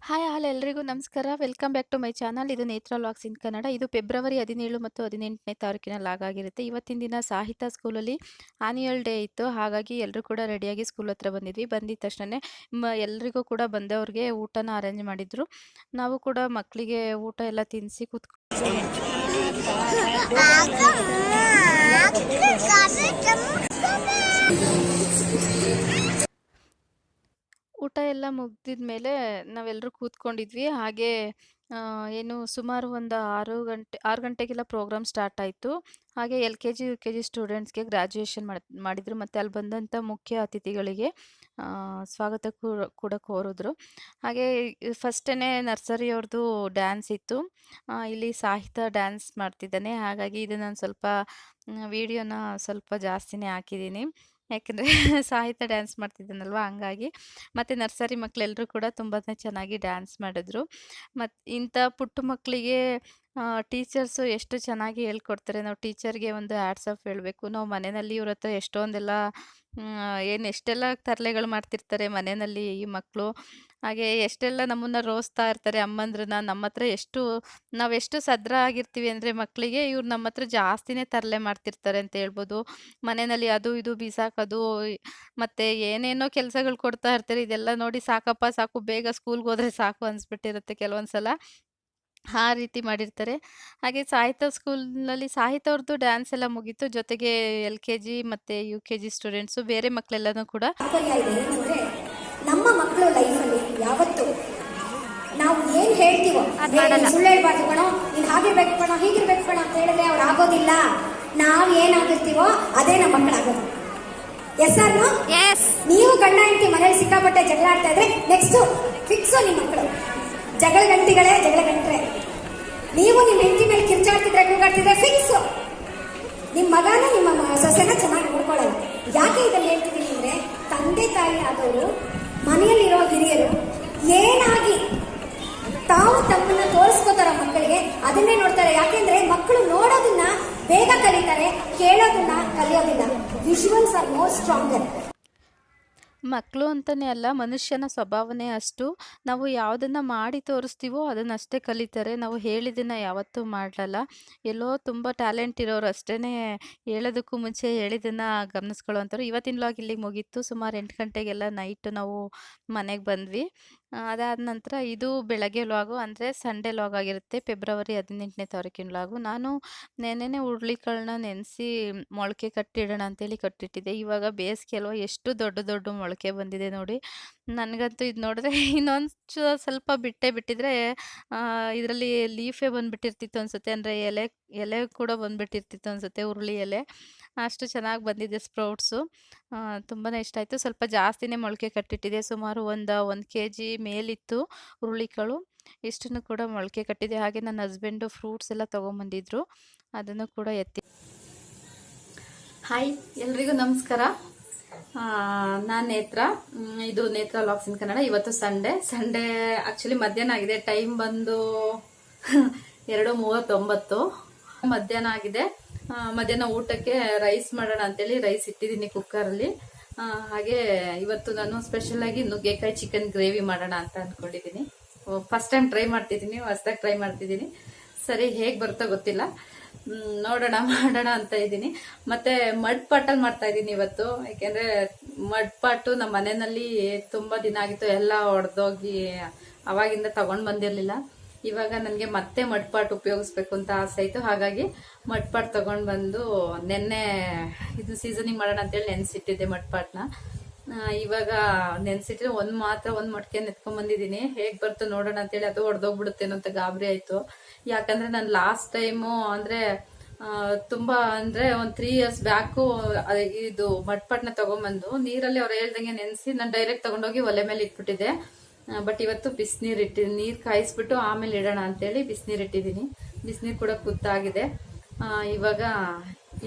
Hi all ಎಲ್ರಿಗೂ ನಮಸ್ಕಾರ. Welcome back to my channel. ಇದು ನೇತ್ರ ವ್ಲಾಗ್ಸ್ ಇನ್ ಕನ್ನಡ. ಇದು ಫೆಬ್ರವರಿ 17 ಮತ್ತು 18ನೇ ತಾರೀಕಿನ ಲಾಗ್ ಆಗಿರುತ್ತೆ. ಇವತ್ತಿನ ದಿನ ಸಾಹಿತ್ಯ ಸ್ಕೂಲಲ್ಲಿ ಆನ್ಯುವಲ್ ಡೇ ಇತ್ತು. ಹಾಗಾಗಿ ಎಲ್ಲರೂ ಕೂಡ ರೆಡಿಯಾಗಿ ಸ್ಕೂಲ್ ಹತ್ರ ಬಂದಿದ್ವಿ. ಬಂದಿದ ತಕ್ಷಣನೇ ಎಲ್ರಿಗೂ ಕೂಡ ಬಂದವ್ರಿಗೆ ಊಟನ ಅರೇಂಜ್ ಮಾಡಿದ್ರು. ನಾವು ಕೂಡ ಮಕ್ಕಳಿಗೆ ಊಟ ಎಲ್ಲ ತಿನ್ನಿಸಿ ಊಟ ಎಲ್ಲ ಮುಗ್ದಿದ ಮೇಲೆ ನಾವೆಲ್ಲರೂ ಕೂತ್ಕೊಂಡಿದ್ವಿ. ಹಾಗೆ ಏನು ಸುಮಾರು ಒಂದು 6 ಗಂಟೆಗೆಲ್ಲ ಪ್ರೋಗ್ರಾಮ್ ಸ್ಟಾರ್ಟ್ ಆಯಿತು. ಹಾಗೆ LKG, UKG ಸ್ಟೂಡೆಂಟ್ಸ್‌ಗೆ ಗ್ರ್ಯಾಜುಯೇಷನ್ ಮಾಡಿದ್ರು. ಮತ್ತು ಅಲ್ಲಿ ಬಂದಂಥ ಮುಖ್ಯ ಅತಿಥಿಗಳಿಗೆ ಸ್ವಾಗತ ಕೂಡ ಕೋರಿದ್ರು. ಹಾಗೆ ಫಸ್ಟೇ ನರ್ಸರಿಯವ್ರದ್ದು ಡ್ಯಾನ್ಸ್ ಇತ್ತು. ಇಲ್ಲಿ ಸಾಹಿತ್ಯ ಡ್ಯಾನ್ಸ್ ಮಾಡ್ತಿದ್ದಾನೆ. ಹಾಗಾಗಿ ಇದು ನಾನು ಸ್ವಲ್ಪ ವಿಡಿಯೋನ ಸ್ವಲ್ಪ ಜಾಸ್ತಿನೇ ಹಾಕಿದ್ದೀನಿ. ಯಾಕೆಂದರೆ ಸಾಹಿತ್ಯ ಡ್ಯಾನ್ಸ್ ಮಾಡ್ತಿದ್ದಾನಲ್ವ ಹಂಗಾಗಿ. ಮತ್ತು ನರ್ಸರಿ ಮಕ್ಕಳೆಲ್ಲರೂ ಕೂಡ ತುಂಬಾ ಚೆನ್ನಾಗಿ ಡ್ಯಾನ್ಸ್ ಮಾಡಿದ್ರು. ಮತ್ತು ಇಂಥ ಪುಟ್ಟ ಮಕ್ಕಳಿಗೆ ಟೀಚರ್ಸು ಎಷ್ಟು ಚೆನ್ನಾಗಿ ಹೇಳ್ಕೊಡ್ತಾರೆ. ನಾವು ಟೀಚರ್ಗೆ ಒಂದು ಹ್ಯಾಟ್ಸ್ ಆಫ್ ಹೇಳಬೇಕು. ನಾವು ಮನೆಯಲ್ಲಿ ಇವ್ರ ಹತ್ರ ಎಷ್ಟೊಂದೆಲ್ಲ ಎಷ್ಟೆಲ್ಲ ತರಲೆಗಳು ಮಾಡ್ತಿರ್ತಾರೆ ಮನೆಯಲ್ಲಿ ಈ ಮಕ್ಕಳು. ಹಾಗೆ ಎಷ್ಟೆಲ್ಲ ನಮ್ಮನ್ನು ರೋಸ್ತಾ ಇರ್ತಾರೆ ಅಮ್ಮಂದ್ರನ್ನ. ನಮ್ಮ ಹತ್ರ ನಾವೆಷ್ಟು ಸದ್ರ ಆಗಿರ್ತೀವಿ ಅಂದರೆ ಮಕ್ಕಳಿಗೆ ಇವ್ರು ನಮ್ಮ ಹತ್ರ ಜಾಸ್ತಿನೇ ತರಲೆ ಮಾಡ್ತಿರ್ತಾರೆ ಅಂತ ಹೇಳ್ಬೋದು. ಮನೆಯಲ್ಲಿ ಅದು ಇದು ಬಿಸಾಕೋದು ಮತ್ತು ಏನೇನೋ ಕೆಲಸಗಳು ಕೊಡ್ತಾ ಇರ್ತಾರೆ. ಇದೆಲ್ಲ ನೋಡಿ ಸಾಕಪ್ಪ ಸಾಕು, ಬೇಗ ಸ್ಕೂಲ್ಗೆ ಹೋದರೆ ಸಾಕು ಅನಿಸ್ಬಿಟ್ಟಿರುತ್ತೆ ಕೆಲವೊಂದು ಸಲ. ಆ ರೀತಿ ಮಾಡಿರ್ತಾರೆ. ಹಾಗೆ ಸಾಹಿತ್ಯ ಸ್ಕೂಲ್ನಲ್ಲಿ ಸಾಹಿತ್ಯ ಅವ್ರದ್ದು ಡ್ಯಾನ್ಸ್ ಎಲ್ಲ ಮುಗೀತು. ಜೊತೆಗೆ LKG ಮತ್ತು UKG ಸ್ಟೂಡೆಂಟ್ಸು ಬೇರೆ ಮಕ್ಕಳೆಲ್ಲನೂ ಕೂಡ ನಮ್ಮ ಮಕ್ಕಳು ಲೈಫಲ್ಲಿ ಯಾವತ್ತು ನಾವು ಏನು ಹೇಳ್ತೀವೋ ಸುಳ್ಳು ಹೇಳ್ಬಾರ್ದು ಕಣೋ, ನೀನು ಹಾಗಿರ್ಬೇಕು ಕಣೋ, ಹೀಗಿರ್ಬೇಕು ಕಣೋ ಅಂತ ಹೇಳಿದ್ರೆ ಅವ್ರು ಆಗೋದಿಲ್ಲ. ನಾವು ಏನಾಗಿರ್ತೀವೋ ಅದೇ ನಮ್ಮ ಮಕ್ಕಳಾಗೋದು. Yes or no? ಎಸ್. ನೀವು ಗಂಡ ಹೆಂಡತಿ ಮನೇಲಿ ಸಿಕ್ಕಾಪಟ್ಟೆ ಜಗಳ ಆಡ್ತಾ ಇದ್ರೆ ನೆಕ್ಸ್ಟ್ ಫಿಕ್ಸು ನಿಮ್ಮ ಮಕ್ಕಳು ಜಗಳ ಗಂಟ್ರೆ. ನೀವು ನಿಮ್ಮ ಹೆಂಡತಿ ಮೇಲೆ ಕಿರ್ಚಾಡ್ತಿದ್ರೆ ಕೂಗಾಡ್ತಿದ್ರೆ ಫಿಕ್ಸ್ ನಿಮ್ಮ ಮಗನ ನಿಮ್ಮ ಸೊಸೆನ ಚೆನ್ನಾಗಿ ನೋಡ್ಕೊಳ್ಳಲ್ಲ. ಯಾಕೆ ಇದನ್ನು ಹೇಳ್ತಿದ್ದೀನಿ ಅಂದ್ರೆ, ತಂದೆ ತಾಯಿ ಆದವರು ಮನೆಯಲ್ಲಿರೋ ಹಿರಿಯರು ಏನಾಗಿ ತಾವು ತಮ್ಮನ್ನ ತೋರಿಸ್ಕೋತಾರ ಮಕ್ಕಳಿಗೆ ಅದನ್ನೇ ನೋಡ್ತಾರೆ. ಯಾಕೆಂದ್ರೆ ಮಕ್ಕಳು ನೋಡೋದನ್ನ ಬೇಗ ಕಲಿತಾರೆ, ಕೇಳೋದನ್ನ ಕಲಿಯೋದಿಲ್ಲ. Visuals are more stronger. ಮಕ್ಕಳು ಅಂತಲೇ ಅಲ್ಲ, ಮನುಷ್ಯನ ಸ್ವಭಾವನೆ ಅಷ್ಟು. ನಾವು ಯಾವುದನ್ನು ಮಾಡಿ ತೋರಿಸ್ತೀವೋ ಅದನ್ನಷ್ಟೇ ಕಲಿತಾರೆ. ನಾವು ಹೇಳಿದ್ದನ್ನು ಯಾವತ್ತೂ ಮಾಡಲ್ಲ. ಎಲ್ಲೋ ತುಂಬ ಟ್ಯಾಲೆಂಟ್ ಇರೋರು ಅಷ್ಟೇ ಹೇಳೋದಕ್ಕೂ ಮುಂಚೆ ಹೇಳಿದ್ದನ್ನು ಗಮನಿಸ್ಕೊಳ್ಳೋವಂಥವ್ರು. ಇವತ್ತಿನ ಲಾಗ್ ಇಲ್ಲಿಗೆ ಮುಗೀತು. ಸುಮಾರು 8 ಗಂಟೆಗೆಲ್ಲ ನೈಟ್ ನಾವು ಮನೆಗೆ ಬಂದ್ವಿ. ಅದಾದ ನಂತರ ಇದು ಬೆಳಗ್ಗೆ ಲಾಗು, ಅಂದರೆ ಸಂಡೇ ಲಾಗ್ ಆಗಿರುತ್ತೆ. ಫೆಬ್ರವರಿ 18ನೇ ತಾರೀಕಿನ ಲಾಗು. ನಾನು ನೆನ್ನೆನೇ ಹುರುಳಿಕಾಳನ್ನ ನೆನೆಸಿ ಮೊಳಕೆ ಕಟ್ಟಿಡೋಣ ಅಂತೇಳಿ ಕಟ್ಟಿಟ್ಟಿದ್ದೆ. ಇವಾಗ ಬೇಸಿಗೆ ಅಲ್ವ, ಎಷ್ಟು ದೊಡ್ಡ ದೊಡ್ಡ ಮೊಳಕೆ ಬಂದಿದೆ ನೋಡಿ. ನನಗಂತೂ ಇದು ನೋಡಿದ್ರೆ ಇನ್ನೊಂದು ಸ್ವಲ್ಪ ಬಿಟ್ಟಿದ್ರೆ ಇದರಲ್ಲಿ ಲೀಫೇ ಬಂದುಬಿಟ್ಟಿರ್ತಿತ್ತು ಅನಿಸುತ್ತೆ. ಅಂದರೆ ಎಲೆ ಕೂಡ ಬಂದುಬಿಟ್ಟಿರ್ತಿತ್ತು ಅನಿಸುತ್ತೆ, ಹುರುಳಿ ಎಲೆ. ಅಷ್ಟು ಚೆನ್ನಾಗಿ ಬಂದಿದೆ ಸ್ಪ್ರೌಟ್ಸು. ತುಂಬಾ ಇಷ್ಟ ಆಯಿತು. ಸ್ವಲ್ಪ ಜಾಸ್ತಿನೇ ಮೊಳಕೆ ಕಟ್ಟಿಟ್ಟಿದೆ. ಸುಮಾರು ಒಂದು kg ಮೇಲಿತ್ತು ಹುರುಳಿಕಾಳು. ಇಷ್ಟನ್ನು ಕೂಡ ಮೊಳಕೆ ಕಟ್ಟಿದೆ. ಹಾಗೆ ನನ್ನ ಹಸ್ಬೆಂಡು ಫ್ರೂಟ್ಸ್ ಎಲ್ಲ ತೊಗೊಂಬಂದಿದ್ರು, ಅದನ್ನು ಕೂಡ ಎತ್ತಿ. ಹಾಯ್ ಎಲ್ರಿಗೂ ನಮಸ್ಕಾರ. ನಾನು ನೇತ್ರ. ಇದು ನೇತ್ರ ವ್ಲಾಗ್ಸ್ ಇನ್ ಕನ್ನಡ. ಇವತ್ತು ಸಂಡೇ ಆ್ಯಕ್ಚುಲಿ ಮಧ್ಯಾಹ್ನ ಆಗಿದೆ. ಟೈಮ್ ಬಂದು 2:39 ಮಧ್ಯಾಹ್ನ ಆಗಿದೆ. ಮಧ್ಯಾಹ್ನ ಊಟಕ್ಕೆ ರೈಸ್ ಮಾಡೋಣ ಅಂತೇಳಿ ರೈಸ್ ಇಟ್ಟಿದ್ದೀನಿ ಕುಕ್ಕರಲ್ಲಿ. ಹಾಗೆ ಇವತ್ತು ನಾನು ಸ್ಪೆಷಲಾಗಿ ನುಗ್ಗೆಕಾಯಿ ಚಿಕನ್ ಗ್ರೇವಿ ಮಾಡೋಣ ಅಂತ ಅಂದ್ಕೊಂಡಿದ್ದೀನಿ. ಫಸ್ಟ್ ಟೈಮ್ ಟ್ರೈ ಮಾಡ್ತಿದ್ದೀನಿ, ಹೊಸದಾಗಿ ಟ್ರೈ ಮಾಡ್ತಿದ್ದೀನಿ. ಸರಿ ಹೇಗೆ ಬರುತ್ತೋ ಗೊತ್ತಿಲ್ಲ, ನೋಡೋಣ ಮಾಡೋಣ ಅಂತ ಇದ್ದೀನಿ. ಮತ್ತೆ ಮಡ್ ಪಾಟಲ್ಲಿ ಮಾಡ್ತಾ ಇದ್ದೀನಿ ಇವತ್ತು. ಯಾಕೆಂದರೆ ಮಡ್ ಪಾಟು ನಮ್ಮ ಮನೆಯಲ್ಲಿ ತುಂಬ ದಿನ ಆಗಿತ್ತು, ಎಲ್ಲ ಒಡೆದೋಗಿ ಅವಾಗಿಂದ ತಗೊಂಡು ಬಂದಿರಲಿಲ್ಲ. ಇವಾಗ ನನಗೆ ಮತ್ತೆ ಮಡ್ಪಾಟ್ ಉಪಯೋಗಿಸ್ಬೇಕು ಅಂತ ಆಸೆ ಆಯಿತು. ಹಾಗಾಗಿ ಮಡ್ಪಾಟ್ ತೊಗೊಂಡು ಬಂದು ನೆನ್ನೆ ಇದು ಸೀಸನಿಂಗ್ ಮಾಡೋಣ ಅಂತೇಳಿ ನೆನೆಸಿಟ್ಟಿದ್ದೆ ಮಡ್ಪಾಟ್ನ. ಇವಾಗ ನೆನೆಸಿಟ್ಟಿದ್ರೆ ಒಂದು ಮಟ್ಕೆ ನೆತ್ಕೊಂಡ್ಬಂದಿದ್ದೀನಿ. ಹೇಗೆ ಬರ್ತು ನೋಡೋಣ ಅಂತೇಳಿ. ಅದು ಹೊಡೆದೋಗ್ಬಿಡುತ್ತೇನೋ ಅಂತ ಗಾಬರಿ ಆಯಿತು. ಯಾಕಂದರೆ ನಾನು ಲಾಸ್ಟ್ ಟೈಮು ಅಂದರೆ ತುಂಬ ಅಂದರೆ ಒಂದು 3 years ಬ್ಯಾಕು ಇದು ಮಡ್ಪಾಟ್ನ ತೊಗೊಂಬಂದು ನೀರಲ್ಲಿ ಅವ್ರು ಹೇಳ್ದಂಗೆ ನೆನೆಸಿ ನಾನು ಡೈರೆಕ್ಟ್ ತೊಗೊಂಡೋಗಿ ಒಲೆ ಮೇಲೆ ಇಟ್ಬಿಟ್ಟಿದ್ದೆ. ಬಟ್ ಇವತ್ತು ಬಿಸಿನೀರು ಇಟ್ಟಿದ್ದೀನಿ. ನೀರು ಕಾಯಿಸ್ಬಿಟ್ಟು ಆಮೇಲೆ ಇಡೋಣ ಅಂತೇಳಿ ಬಿಸಿನೀರು ಇಟ್ಟಿದ್ದೀನಿ. ಬಿಸಿನೀರು ಕೂಡ ಕುದ್ದಾಗಿದೆ. ಇವಾಗ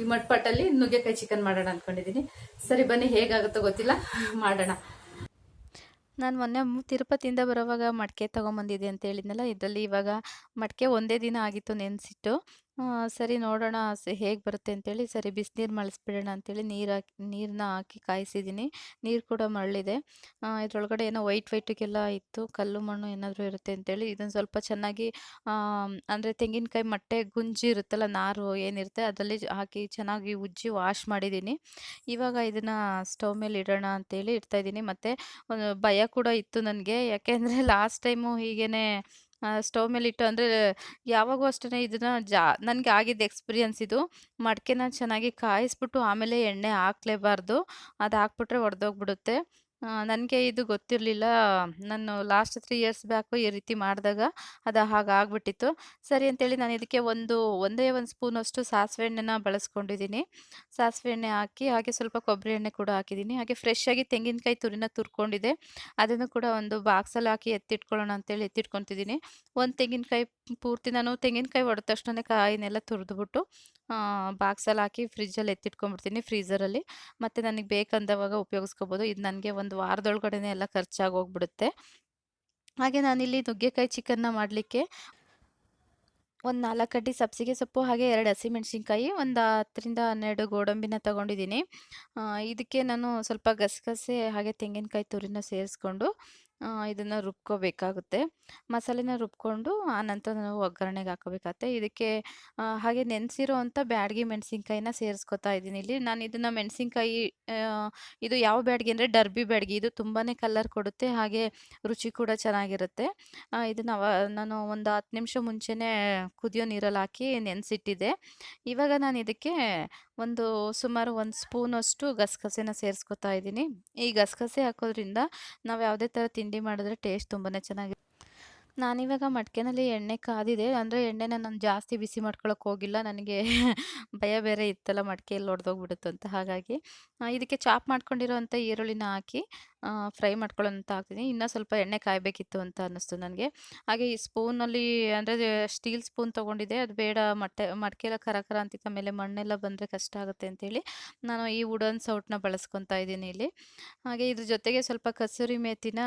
ಈ ಮಡ್ಪಾಟಲ್ಲಿ ನುಗ್ಗೆಕಾಯಿ ಚಿಕನ್ ಮಾಡೋಣ ಅಂದ್ಕೊಂಡಿದ್ದೀನಿ. ಸರಿ ಬನ್ನಿ, ಹೇಗಾಗುತ್ತೋ ಗೊತ್ತಿಲ್ಲ, ಮಾಡೋಣ. ನಾನು ಮೊನ್ನೆ ತಿರುಪತಿಯಿಂದ ಬರೋವಾಗ ಮಡಿಕೆ ತೊಗೊಂಬಂದಿದ್ದೆ ಅಂತ ಹೇಳಿದ್ನಲ್ಲ, ಇದರಲ್ಲಿ ಇವಾಗ ಮಡಿಕೆ ಒಂದೇ ದಿನ ಆಗಿತ್ತು ನೆನೆಸಿಟ್ಟು. ಸರಿ ನೋಡೋಣ ಹೇಗೆ ಬರುತ್ತೆ ಅಂತೇಳಿ, ಸರಿ ಬಿಸಿನೀರು ಮಳ್ಳಿಸ್ಬಿಡೋಣ ಅಂತೇಳಿ ನೀರನ್ನ ಹಾಕಿ ಕಾಯಿಸಿದ್ದೀನಿ. ನೀರು ಕೂಡ ಮರಳಿದೆ. ಇದ್ರೊಳಗಡೆ ಏನೋ ವೈಟ್ಗೆಲ್ಲ ಇತ್ತು, ಕಲ್ಲು ಮಣ್ಣು ಏನಾದರೂ ಇರುತ್ತೆ ಅಂತೇಳಿ ಇದನ್ನು ಸ್ವಲ್ಪ ಚೆನ್ನಾಗಿ ಅಂದರೆ ತೆಂಗಿನಕಾಯಿ ಮಟ್ಟೆ ಗುಂಜಿ ಇರುತ್ತಲ್ಲ, ನಾರು ಏನಿರುತ್ತೆ ಅದರಲ್ಲಿ ಹಾಕಿ ಚೆನ್ನಾಗಿ ಉಜ್ಜಿ ವಾಶ್ ಮಾಡಿದ್ದೀನಿ. ಇವಾಗ ಇದನ್ನು ಸ್ಟವ್ ಮೇಲೆ ಇಡೋಣ ಅಂತೇಳಿ ಇಡ್ತಾಯಿದ್ದೀನಿ. ಮತ್ತು ಒಂದು ಭಯ ಕೂಡ ಇತ್ತು ನನಗೆ, ಯಾಕೆಂದರೆ ಲಾಸ್ಟ್ ಟೈಮು ಹೀಗೇ ಸ್ಟವ್ ಮೇಲಿಟ್ಟು ಅಂದರೆ ಯಾವಾಗೂ ಅಷ್ಟೇ ಇದನ್ನ ನನಗೆ ಆಗಿದ್ದ ಎಕ್ಸ್ಪೀರಿಯನ್ಸ್ ಇದು. ಮಡಿಕೆನ ಚೆನ್ನಾಗಿ ಕಾಯಿಸ್ಬಿಟ್ಟು ಆಮೇಲೆ ಎಣ್ಣೆ ಹಾಕ್ಲೇಬಾರ್ದು. ಅದು ಹಾಕ್ಬಿಟ್ರೆ ಒಡೆದೋಗ್ಬಿಡುತ್ತೆ. ನನಗೆ ಇದು ಗೊತ್ತಿರಲಿಲ್ಲ. ನಾನು ಲಾಸ್ಟ್ 3 ಇಯರ್ಸ್ ಬ್ಯಾಕು ಈ ರೀತಿ ಮಾಡಿದಾಗ ಅದು ಹಾಗಾಗ್ಬಿಟ್ಟಿತ್ತು. ಸರಿ ಅಂತೇಳಿ ನಾನು ಇದಕ್ಕೆ ಒಂದೇ ಒಂದು ಸ್ಪೂನಷ್ಟು ಸಾಸಿವೆ ಎಣ್ಣೆನ ಬಳಸ್ಕೊಂಡಿದ್ದೀನಿ. ಸಾಸಿವೆ ಎಣ್ಣೆ ಹಾಕಿ ಹಾಗೆ ಸ್ವಲ್ಪ ಕೊಬ್ಬರಿ ಎಣ್ಣೆ ಕೂಡ ಹಾಕಿದ್ದೀನಿ. ಹಾಗೆ ಫ್ರೆಶ್ ಆಗಿ ತೆಂಗಿನಕಾಯಿ ತುರಿನ ತುರ್ಕೊಂಡಿದ್ದೆ. ಅದನ್ನು ಕೂಡ ಒಂದು ಬಾಕ್ಸಲ್ಲಿ ಹಾಕಿ ಎತ್ತಿಟ್ಕೊಳ್ಳೋಣ ಅಂತೇಳಿ ಎತ್ತಿಟ್ಕೊತಿದ್ದೀನಿ. ಒಂದು ತೆಂಗಿನಕಾಯಿ ಪೂರ್ತಿ ನಾನು ತೆಂಗಿನಕಾಯಿ ಒಡೆದ ತಕ್ಷಣನೇ ಕಾಯಿನೆಲ್ಲ ತುರಿದ್ಬಿಟ್ಟು ಬಾಕ್ಸಲ್ಲಿ ಹಾಕಿ ಫ್ರಿಜ್ಜಲ್ಲಿ ಎತ್ತಿಟ್ಕೊಂಡ್ಬಿಡ್ತೀನಿ ಫ್ರೀಝರಲ್ಲಿ. ಮತ್ತು ನನಗೆ ಬೇಕಂದವಾಗ ಉಪಯೋಗಿಸ್ಕೋಬೋದು. ಇದು ನನಗೆ ಒಂದು ವಾರದೊಳಗಡೆನೇ ಎಲ್ಲ ಖರ್ಚಾಗೋಗ್ಬಿಡುತ್ತೆ. ಹಾಗೆ ನಾನಿಲ್ಲಿ ನುಗ್ಗೆಕಾಯಿ ಚಿಕನ್ನ ಮಾಡಲಿಕ್ಕೆ ಒಂದು 4 ಕಡ್ಡಿ ಸಬ್ಬಸಿಗೆ ಸೊಪ್ಪು, ಹಾಗೆ 2 ಹಸಿಮೆಣಸಿನ್ಕಾಯಿ, ಒಂದು 10ರಿಂದ 12 ಗೋಡಂಬಿನ ತಗೊಂಡಿದ್ದೀನಿ. ಇದಕ್ಕೆ ನಾನು ಸ್ವಲ್ಪ ಗಸಗಸೆ ಹಾಗೆ ತೆಂಗಿನಕಾಯಿ ತುರಿನ ಸೇರಿಸ್ಕೊಂಡು ಇದನ್ನು ರುಬ್ಕೋಬೇಕಾಗುತ್ತೆ. ಮಸಾಲೆನ ರುಬ್ಕೊಂಡು ಆನಂತರ ನಾವು ಒಗ್ಗರಣೆಗೆ ಹಾಕೋಬೇಕಾಗತ್ತೆ. ಇದಕ್ಕೆ ಹಾಗೆ ನೆನೆಸಿರೋ ಅಂಥ ಬ್ಯಾಡಗಿ ಮೆಣಸಿನ್ಕಾಯಿನ ಸೇರಿಸ್ಕೊತಾ ಇದ್ದೀನಿ ಇಲ್ಲಿ. ನಾನು ಇದನ್ನು ಮೆಣಸಿನ್ಕಾಯಿ ಇದು ಯಾವ ಬ್ಯಾಡಗಿ ಅಂದರೆ ಡರ್ಬಿ ಬ್ಯಾಡಗಿ. ಇದು ತುಂಬಾ ಕಲರ್ ಕೊಡುತ್ತೆ, ಹಾಗೆ ರುಚಿ ಕೂಡ ಚೆನ್ನಾಗಿರುತ್ತೆ. ಇದನ್ನು ನಾನು ಒಂದು 10 ನಿಮಿಷ ಮುಂಚೆನೇ ಕುದಿಯೋ ನೀರಲ್ಲಿ ಹಾಕಿ ನೆನೆಸಿಟ್ಟಿದ್ದೆ. ಇವಾಗ ನಾನು ಇದಕ್ಕೆ ಸುಮಾರು 1 ಸ್ಪೂನಷ್ಟು ಗಸಗಸೆನ ಸೇರಿಸ್ಕೊತಾ ಇದ್ದೀನಿ. ಈ ಗಸಗಸೆ ಹಾಕೋದ್ರಿಂದ ನಾವು ಯಾವುದೇ ಥರ ತಿಂಡಿ ಮಾಡಿದ್ರೆ ಟೇಸ್ಟ್ ತುಂಬಾ ಚೆನ್ನಾಗಿ ನಾನಿವಾಗ ಮಡಿಕೆನಲ್ಲಿ ಎಣ್ಣೆ ಕಾದಿದೆ. ಅಂದರೆ ಎಣ್ಣೆನ ನಾನು ಜಾಸ್ತಿ ಬಿಸಿ ಮಾಡ್ಕೊಳಕ್ಕೆ ಹೋಗಿಲ್ಲ. ನನಗೆ ಭಯ ಬೇರೆ ಇತ್ತಲ್ಲ ಮಡಿಕೆ ಎಲ್ಲಿ ಒಡೆದೋಗ್ಬಿಡುತ್ತೋ ಅಂತ. ಹಾಗಾಗಿ ಇದಕ್ಕೆ ಚಾಪ್ ಮಾಡ್ಕೊಂಡಿರೋಂಥ ಈರುಳ್ಳಿನ ಹಾಕಿ ಫ್ರೈ ಮಾಡ್ಕೊಳ್ಳೋಣ ಅಂತ ಹಾಕ್ತೀನಿ. ಇನ್ನೂ ಸ್ವಲ್ಪ ಎಣ್ಣೆ ಕಾಯಬೇಕಿತ್ತು ಅಂತ ಅನ್ನಿಸ್ತು ನನಗೆ. ಹಾಗೆ ಈ ಸ್ಪೂನಲ್ಲಿ ಅಂದರೆ ಸ್ಟೀಲ್ ಸ್ಪೂನ್ ತೊಗೊಂಡಿದ್ದೆ, ಅದು ಬೇಡ ಮಡಿಕೆ ಎಲ್ಲ ಕರ ಕರ ಅಂತಿತ್ತು, ಆಮೇಲೆ ಮಣ್ಣೆಲ್ಲ ಬಂದರೆ ಕಷ್ಟ ಆಗುತ್ತೆ ಅಂತೇಳಿ ನಾನು ಈ ವುಡನ್ ಸೌಟನ್ನ ಬಳಸ್ಕೊತಾ ಇದ್ದೀನಿ ಇಲ್ಲಿ. ಹಾಗೆ ಇದ್ರ ಜೊತೆಗೆ ಸ್ವಲ್ಪ ಕಸೂರಿ ಮೇಥಿನ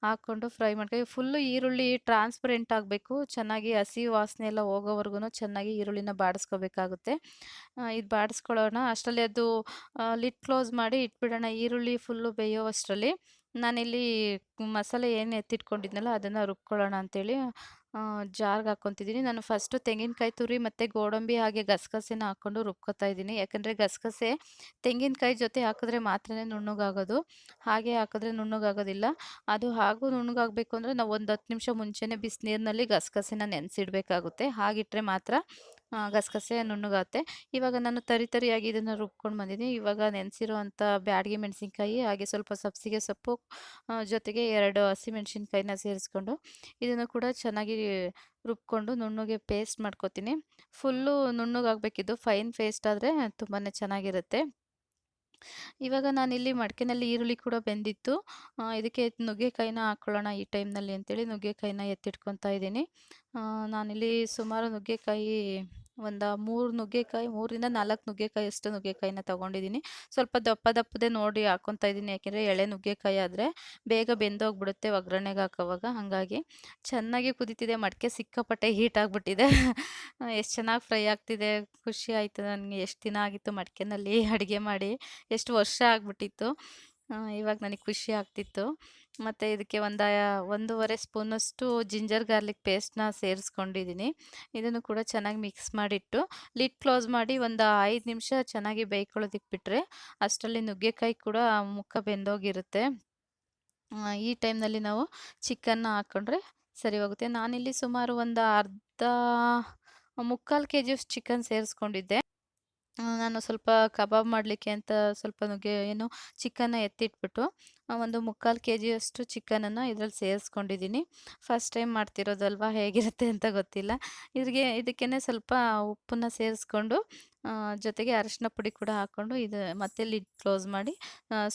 ಹಾಕ್ಕೊಂಡು ಫ್ರೈ ಮಾಡ್ಕೊಂಡು ಫುಲ್ಲು ಈರುಳ್ಳಿ ಟ್ರಾನ್ಸ್ಪರೆಂಟ್ ಆಗಬೇಕು. ಚೆನ್ನಾಗಿ ಹಸಿ ವಾಸನೆ ಎಲ್ಲ ಹೋಗೋವರೆಗೂ ಚೆನ್ನಾಗಿ ಈರುಳ್ಳಿನ ಬಾಡಿಸ್ಕೋಬೇಕಾಗುತ್ತೆ. ಇದು ಬಾಡಿಸ್ಕೊಳ್ಳೋಣ ಅಷ್ಟರಲ್ಲಿ ಅದು ಲಿಡ್ ಕ್ಲೋಸ್ ಮಾಡಿ ಇಟ್ಬಿಡೋಣ. ಈರುಳ್ಳಿ ಫುಲ್ಲು ಬೇಯೋವಷ್ಟರಲ್ಲಿ ನಾನಿಲ್ಲಿ ಮಸಾಲೆ ಏನು ಎತ್ತಿಟ್ಕೊಂಡಿದ್ನಲ್ಲ ಅದನ್ನು ರುಬ್ಕೊಳ್ಳೋಣ ಅಂತೇಳಿ ಜಾರ್ಗೆ ಹಾಕ್ಕೊತಿದ್ದೀನಿ. ನಾನು ಫಸ್ಟು ತೆಂಗಿನಕಾಯಿ ತುರಿ ಮತ್ತು ಗೋಡಂಬಿ ಹಾಗೆ ಗಸಗಸೆನ ಹಾಕ್ಕೊಂಡು ರುಬ್ಕೊತಾ ಇದ್ದೀನಿ. ಯಾಕಂದರೆ ಗಸಗಸೆ ತೆಂಗಿನಕಾಯಿ ಜೊತೆ ಹಾಕಿದ್ರೆ ಮಾತ್ರನೇ ನುಣ್ಣಗಾಗೋದು, ಹಾಗೆ ಹಾಕಿದ್ರೆ ನುಣ್ಣಗಾಗೋದಿಲ್ಲ. ಅದು ಹಾಗೂ ನುಣ್ಣಗಾಗಬೇಕು ಅಂದರೆ ನಾವು ಒಂದು 10 ನಿಮಿಷ ಮುಂಚೆನೇ ಬಿಸಿನೀರಿನಲ್ಲಿ ಗಸಗಸೆನ ನೆನೆಸಿಡಬೇಕಾಗುತ್ತೆ. ಹಾಗಿಟ್ಟರೆ ಮಾತ್ರ ಗಸಗಸೆ ನುಣ್ಣಗಾಗುತ್ತೆ. ಇವಾಗ ನಾನು ತರಿಯಾಗಿ ಇದನ್ನು ರುಬ್ಕೊಂಡು ಬಂದಿದ್ದೀನಿ. ಇವಾಗ ನೆನೆಸಿರೋ ಅಂಥ ಬ್ಯಾಡಗಿ ಮೆಣಸಿನ್ಕಾಯಿ ಹಾಗೆ ಸ್ವಲ್ಪ ಸಬ್ಬಸಿಗೆ ಸೊಪ್ಪು ಜೊತೆಗೆ 2 ಹಸಿಮೆಣಸಿನ್ಕಾಯಿನ ಸೇರಿಸ್ಕೊಂಡು ಇದನ್ನು ಕೂಡ ಚೆನ್ನಾಗಿ ರುಬ್ಕೊಂಡು ನುಣ್ಣಗೆ ಪೇಸ್ಟ್ ಮಾಡ್ಕೊತೀನಿ. ಫುಲ್ಲು ನುಣ್ಣಗಾಗಬೇಕಿದು, ಫೈನ್ ಪೇಸ್ಟ್ ಆದರೆ ತುಂಬಾ ಚೆನ್ನಾಗಿರುತ್ತೆ. ಇವಾಗ ನಾನಿಲ್ಲಿ ಮಡಿಕೆನಲ್ಲಿ ಈರುಳ್ಳಿ ಕೂಡ ಬೆಂದಿತ್ತು. ಇದಕ್ಕೆ ನುಗ್ಗೆಕಾಯಿನ ಹಾಕ್ಕೊಳ್ಳೋಣ ಈ ಟೈಮ್ನಲ್ಲಿ ಅಂತೇಳಿ ನುಗ್ಗೆಕಾಯಿನ ಎತ್ತಿಟ್ಕೊತಾ ಇದ್ದೀನಿ. ನಾನಿಲ್ಲಿ ಸುಮಾರು ನುಗ್ಗೆಕಾಯಿ ಒಂದು 3ರಿಂದ 4 ನುಗ್ಗೆಕಾಯಿಯಷ್ಟು ನುಗ್ಗೆಕಾಯಿನ ತೊಗೊಂಡಿದ್ದೀನಿ. ಸ್ವಲ್ಪ ದಪ್ಪ ದಪ್ಪದೇ ನೋಡಿ ಹಾಕ್ಕೊತಾ ಇದ್ದೀನಿ, ಯಾಕೆಂದರೆ ಎಳೆ ನುಗ್ಗೆಕಾಯಿ ಆದರೆ ಬೇಗ ಬೆಂದೋಗ್ಬಿಡುತ್ತೆ ಒಗ್ಗರಣೆಗೆ ಹಾಕೋವಾಗ. ಹಾಗಾಗಿ ಚೆನ್ನಾಗಿ ಕುದೀತಿದೆ, ಮಡಿಕೆ ಸಿಕ್ಕಾಪಟ್ಟೆ ಹೀಟ್ ಆಗಿಬಿಟ್ಟಿದೆ. ಎಷ್ಟು ಚೆನ್ನಾಗಿ ಫ್ರೈ ಆಗ್ತಿದೆ, ಖುಷಿ ಆಯಿತು ನನಗೆ. ಎಷ್ಟು ದಿನ ಆಗಿತ್ತು ಮಡಿಕೆನಲ್ಲಿ ಅಡುಗೆ ಮಾಡಿ, ಎಷ್ಟು ವರ್ಷ ಆಗಿಬಿಟ್ಟಿತ್ತು. ಇವಾಗ ನನಗೆ ಖುಷಿ ಆಗ್ತಿತ್ತು. ಮತ್ತು ಇದಕ್ಕೆ 1.5 ಸ್ಪೂನಷ್ಟು ಜಿಂಜರ್ ಗಾರ್ಲಿಕ್ ಪೇಸ್ಟ್ನ ಸೇರಿಸ್ಕೊಂಡಿದ್ದೀನಿ. ಇದನ್ನು ಕೂಡ ಚೆನ್ನಾಗಿ ಮಿಕ್ಸ್ ಮಾಡಿಟ್ಟು ಲಿಡ್ ಕ್ಲೋಸ್ ಮಾಡಿ ಒಂದು 5 ನಿಮಿಷ ಚೆನ್ನಾಗಿ ಬೇಯ್ಕೊಳ್ಳೋದಕ್ಕೆ ಬಿಟ್ಟರೆ ಅಷ್ಟರಲ್ಲಿ ನುಗ್ಗೆಕಾಯಿ ಕೂಡ ಮುಕ್ಕ ಬೆಂದೋಗಿರುತ್ತೆ. ಈ ಟೈಮ್ನಲ್ಲಿ ನಾವು ಚಿಕನ್ನ ಹಾಕ್ಕೊಂಡ್ರೆ ಸರಿ ಹೋಗುತ್ತೆ. ನಾನಿಲ್ಲಿ ಸುಮಾರು ಒಂದು ಮುಕ್ಕಾಲು ಕೆಜಿಯಷ್ಟು ಚಿಕನ್ ಸೇರಿಸ್ಕೊಂಡಿದ್ದೆ. ನಾನು ಸ್ವಲ್ಪ ಕಬಾಬ್ ಮಾಡಲಿಕ್ಕೆ ಅಂತ ಸ್ವಲ್ಪ ಚಿಕನ್ನ ಎತ್ತಿಟ್ಬಿಟ್ಟು ಒಂದು ಮುಕ್ಕಾಲು ಕೆಜಿಯಷ್ಟು ಚಿಕನನ್ನು ಇದ್ರಲ್ಲಿ ಸೇರಿಸ್ಕೊಂಡಿದ್ದೀನಿ. ಫಸ್ಟ್ ಟೈಮ್ ಮಾಡ್ತಿರೋದಲ್ವಾ, ಹೇಗಿರುತ್ತೆ ಅಂತ ಗೊತ್ತಿಲ್ಲ. ಇದಕ್ಕೇ ಸ್ವಲ್ಪ ಉಪ್ಪನ್ನ ಸೇರಿಸ್ಕೊಂಡು ಜೊತೆಗೆ ಅರಶಿನ ಪುಡಿ ಕೂಡ ಹಾಕ್ಕೊಂಡು ಇದು ಮತ್ತೆ ಲಿಡ್ ಕ್ಲೋಸ್ ಮಾಡಿ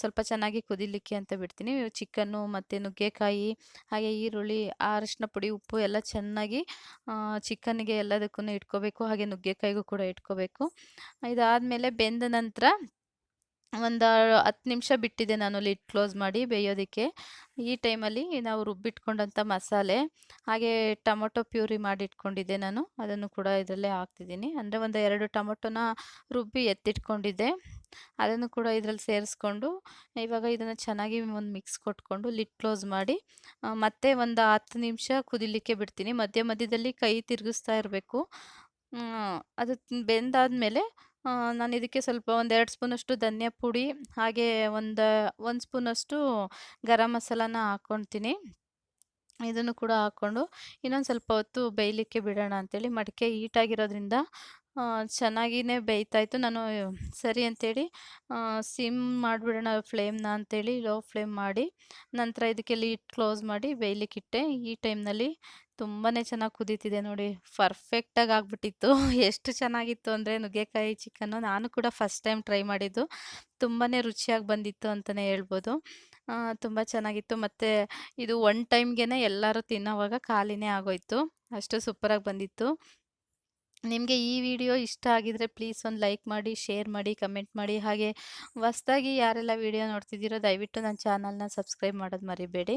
ಸ್ವಲ್ಪ ಚೆನ್ನಾಗಿ ಕುದಿಲಿಕ್ಕೆ ಅಂತ ಬಿಡ್ತೀನಿ. ಚಿಕನ್ನು ಮತ್ತು ನುಗ್ಗೆಕಾಯಿ ಹಾಗೆ ಈರುಳ್ಳಿ, ಅರಶಿನ ಪುಡಿ, ಉಪ್ಪು ಎಲ್ಲ ಚೆನ್ನಾಗಿ ಚಿಕನ್ನಿಗೆ ಎಲ್ಲದಕ್ಕೂ ಇಟ್ಕೋಬೇಕು, ಹಾಗೆ ನುಗ್ಗೆಕಾಯಿಗೂ ಕೂಡ ಇಟ್ಕೋಬೇಕು. ಇದಾದಮೇಲೆ ಬೆಂದ ನಂತರ ಒಂದು 10 ನಿಮಿಷ ಬಿಟ್ಟಿದ್ದೆ ನಾನು ಲಿಡ್ ಕ್ಲೋಸ್ ಮಾಡಿ ಬೇಯೋದಕ್ಕೆ. ಈ ಟೈಮಲ್ಲಿ ನಾವು ರುಬ್ಬಿಟ್ಕೊಂಡಂಥ ಮಸಾಲೆ, ಹಾಗೆ ಟೊಮೊಟೊ ಪ್ಯೂರಿ ಮಾಡಿಟ್ಕೊಂಡಿದ್ದೆ ನಾನು, ಅದನ್ನು ಕೂಡ ಇದರಲ್ಲೇ ಹಾಕ್ತಿದ್ದೀನಿ. ಅಂದರೆ ಒಂದು 2 ಟೊಮೊಟೊನ ರುಬ್ಬಿ ಎತ್ತಿಟ್ಕೊಂಡಿದ್ದೆ, ಅದನ್ನು ಕೂಡ ಇದರಲ್ಲಿ ಸೇರಿಸ್ಕೊಂಡು ಇವಾಗ ಇದನ್ನು ಚೆನ್ನಾಗಿ ಒಂದು ಮಿಕ್ಸ್ ಕೊಟ್ಕೊಂಡು ಲಿಡ್ ಕ್ಲೋಸ್ ಮಾಡಿ ಮತ್ತೆ ಒಂದು 10 ನಿಮಿಷ ಕುದಿಲಿಕ್ಕೆ ಬಿಡ್ತೀನಿ. ಮಧ್ಯ ಮಧ್ಯದಲ್ಲಿ ಕೈ ತಿರುಗಿಸ್ತಾ ಇರಬೇಕು. ಅದು ಬೆಂದಾದ್ಮೇಲೆ ನಾನು ಇದಕ್ಕೆ ಸ್ವಲ್ಪ ಒಂದು 2 ಸ್ಪೂನಷ್ಟು ಧನಿಯಾ ಪುಡಿ, ಹಾಗೆ ಒಂದು ಸ್ಪೂನಷ್ಟು ಗರಂ ಮಸಾಲಾನ ಹಾಕ್ಕೊಳ್ತೀನಿ. ಇದನ್ನು ಕೂಡ ಹಾಕ್ಕೊಂಡು ಇನ್ನೊಂದು ಸ್ವಲ್ಪ ಹೊತ್ತು ಬೇಯಲಿಕ್ಕೆ ಬಿಡೋಣ ಅಂತೇಳಿ, ಮಡಿಕೆ ಹೀಟಾಗಿರೋದ್ರಿಂದ ಚೆನ್ನಾಗಿಯೇ ಬೇಯ್ತಾಯಿತ್ತು. ನಾನು ಸರಿ ಅಂತೇಳಿ ಸಿಮ್ ಮಾಡಿಬಿಡೋಣ ಫ್ಲೇಮ್ನ ಅಂತೇಳಿ ಲೋ ಫ್ಲೇಮ್ ಮಾಡಿ ನಂತರ ಇದಕ್ಕೆ ಲಿಡ್ ಕ್ಲೋಸ್ ಮಾಡಿ ಬೇಯಲಿಕ್ಕಿಟ್ಟೆ. ಈ ಟೈಮ್ನಲ್ಲಿ ತುಂಬಾ ಚೆನ್ನಾಗಿ ಕುದೀತಿದೆ ನೋಡಿ, ಪರ್ಫೆಕ್ಟಾಗಿ ಆಗಿಬಿಟ್ಟಿತ್ತು. ಎಷ್ಟು ಚೆನ್ನಾಗಿತ್ತು ಅಂದರೆ ನುಗ್ಗೆಕಾಯಿ ಚಿಕನ್ನು, ನಾನು ಕೂಡ ಫಸ್ಟ್ ಟೈಮ್ ಟ್ರೈ ಮಾಡಿದ್ದು. ತುಂಬಾ ರುಚಿಯಾಗಿ ಬಂದಿತ್ತು ಅಂತಲೇ ಹೇಳ್ಬೋದು. ತುಂಬ ಚೆನ್ನಾಗಿತ್ತು. ಮತ್ತು ಇದು ಒನ್ ಟೈಮ್ಗೆ ಎಲ್ಲರೂ ತಿನ್ನೋವಾಗ ಖಾಲಿನೇ ಆಗೋಯ್ತು, ಅಷ್ಟು ಸೂಪರಾಗಿ ಬಂದಿತ್ತು. ನಿಮಗೆ ಈ ವಿಡಿಯೋ ಇಷ್ಟ ಆಗಿದರೆ ಪ್ಲೀಸ್ ಒಂದು ಲೈಕ್ ಮಾಡಿ, ಶೇರ್ ಮಾಡಿ, ಕಮೆಂಟ್ ಮಾಡಿ. ಹಾಗೆ ಹೊಸ್ದಾಗಿ ಯಾರೆಲ್ಲ ವಿಡಿಯೋ ನೋಡ್ತಿದ್ದೀರೋ ದಯವಿಟ್ಟು ನನ್ನ ಚಾನಲ್ನ ಸಬ್ಸ್ಕ್ರೈಬ್ ಮಾಡೋದು ಮರಿಬೇಡಿ.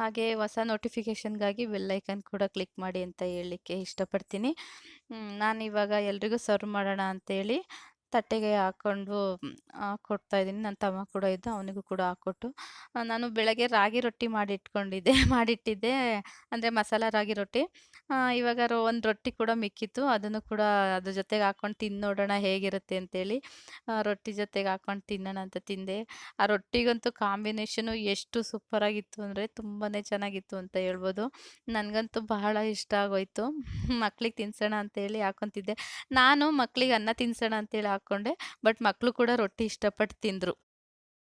ಹಾಗೆ ಹೊಸ ನೋಟಿಫಿಕೇಷನ್ಗಾಗಿ ಬೆಲ್ ಐಕನ್ ಕೂಡ ಕ್ಲಿಕ್ ಮಾಡಿ ಅಂತ ಹೇಳಲಿಕ್ಕೆ ಇಷ್ಟಪಡ್ತೀನಿ. ನಾನಿವಾಗ ಎಲ್ರಿಗೂ ಸರ್ವ್ ಮಾಡೋಣ ಅಂತೇಳಿ ತಟ್ಟೆಗೆ ಹಾಕ್ಕೊಂಡು ಕೊಡ್ತಾಯಿದ್ದೀನಿ. ನನ್ನ ತಮ್ಮ ಕೂಡ ಇದ್ದ, ಅವನಿಗೂ ಕೂಡ ಹಾಕ್ಕೊಟ್ಟು ನಾನು ಬೆಳಗ್ಗೆ ರಾಗಿ ರೊಟ್ಟಿ ಮಾಡಿಟ್ಟಿದ್ದೆ, ಅಂದರೆ ಮಸಾಲ ರಾಗಿ ರೊಟ್ಟಿ. ಇವಾಗ ಒಂದು ರೊಟ್ಟಿ ಕೂಡ ಮಿಕ್ಕಿತ್ತು, ಅದನ್ನು ಕೂಡ ಅದ್ರ ಜೊತೆಗೆ ಹಾಕ್ಕೊಂಡು ತಿಂದು ನೋಡೋಣ ಹೇಗಿರುತ್ತೆ ಅಂತೇಳಿ ರೊಟ್ಟಿ ಜೊತೆಗೆ ಹಾಕ್ಕೊಂಡು ತಿನ್ನೋಣ ಅಂತ ತಿಂದೆ. ಆ ರೊಟ್ಟಿಗಂತೂ ಕಾಂಬಿನೇಷನು ಎಷ್ಟು ಸೂಪರಾಗಿತ್ತು ಅಂದರೆ ತುಂಬಾ ಚೆನ್ನಾಗಿತ್ತು ಅಂತ ಹೇಳ್ಬೋದು. ನನಗಂತೂ ಬಹಳ ಇಷ್ಟ ಆಗೋಯಿತು. ಮಕ್ಳಿಗೆ ತಿನ್ಸೋಣ ಅಂತೇಳಿ ಹಾಕ್ಕೊತಿದ್ದೆ. ನಾನು ಮಕ್ಳಿಗೆ ಅನ್ನ ತಿನ್ಸೋಣ ಅಂತೇಳಿ ಹಾಕ್ಕೊಂಡೆ, ಬಟ್ ಮಕ್ಕಳು ಕೂಡ ರೊಟ್ಟಿ ಇಷ್ಟಪಟ್ಟು ತಿಂದರು.